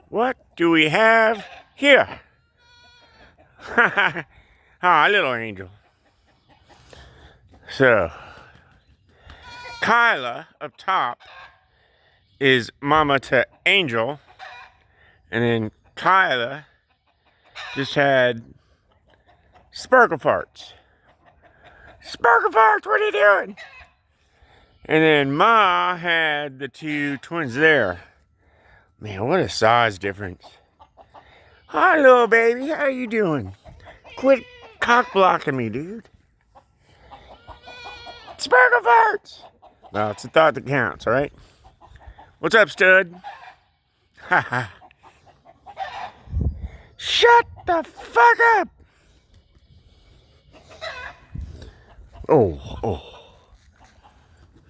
What do we have here? Ah, little angel. So, Kyla up top is mama to Angel, and then Kyla just had Sparkle Farts. Sparkle Farts, what are you doing? And then Ma had the two twins there. Man, what a size difference. Hi, little baby, how you doing? Quit cock blocking me, dude. Sparkle Farts! Well, it's a thought that counts, right? What's up, stud? Haha. Shut the fuck up! Oh.